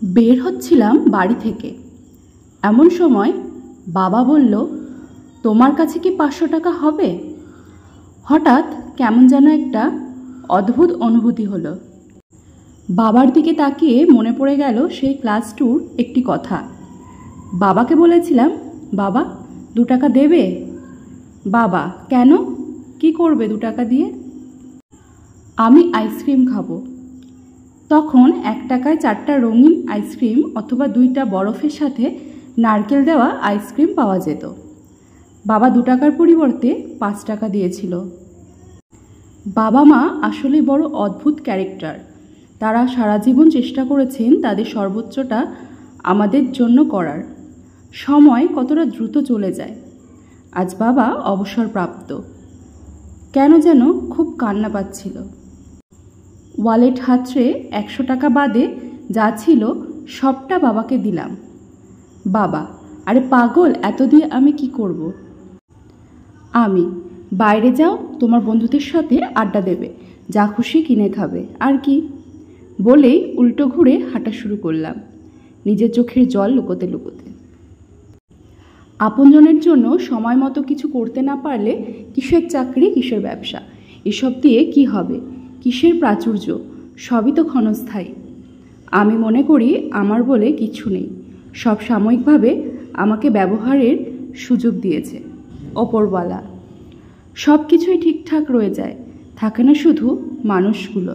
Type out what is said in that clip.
বের হচ্ছিলাম বাড়ি থেকে, এমন সময় বাবা বলল, তোমার কাছে কি 500 টাকা হবে? হঠাৎ কেমন যেন একটা অদ্ভুত অনুভূতি হলো। বাবার দিকে তাকিয়ে মনে পড়ে গেল সেই ক্লাস 2-র একটি কথা। বাবাকে বলেছিলাম, বাবা 2 টাকা দেবে? বাবা, কেন, কি করবে 2 টাকা দিয়ে? আমি আইসক্রিম খাবো। তখন 1 টাকায় 4টা রঙিন আইসক্রিম অথবা 2টা বরফের সাথে নারকেল দেওয়া আইসক্রিম পাওয়া যেত। বাবা 2 টাকার পরিবর্তে 5 টাকা দিয়েছিল। বাবা মা আসলে বড় অদ্ভুত ক্যারেক্টার। তারা সারা জীবন চেষ্টা করেছেন তাদের সর্বোচ্চটা আমাদের জন্য করার। সময় কতটা দ্রুত চলে যায়। আজ বাবা অবসরপ্রাপ্ত। কেন যেন খুব কান্না পাচ্ছিল। ওয়ালেট হাতড়ে 100 টাকা বাদে যা ছিল সবটা বাবাকে দিলাম। বাবা, আরে পাগল, এত দিয়ে আমি কি করব? আমি, বাইরে যাও, তোমার বন্ধুদের সাথে আড্ডা দেবে, যা খুশি কিনে খাবে, আর কি? বলেই উল্টো ঘুরে হাঁটা শুরু করলাম, নিজের চোখের জল লুকোতে লুকোতে। আপনজনের জন্য সময় মতো কিছু করতে না পারলে কিসের চাকরি, কিসের ব্যবসা, এসব দিয়ে কি হবে? কিসের প্রাচুর্য? সবই তো ক্ষণস্থায়ী। আমি মনে করি আমার বলে কিছু নেই, সব সাময়িকভাবে আমাকে ব্যবহারের সুযোগ দিয়েছে ওপরওয়ালা। সব কিছুই ঠিকঠাক রয়ে যায়, থাকে না শুধু মানুষগুলো।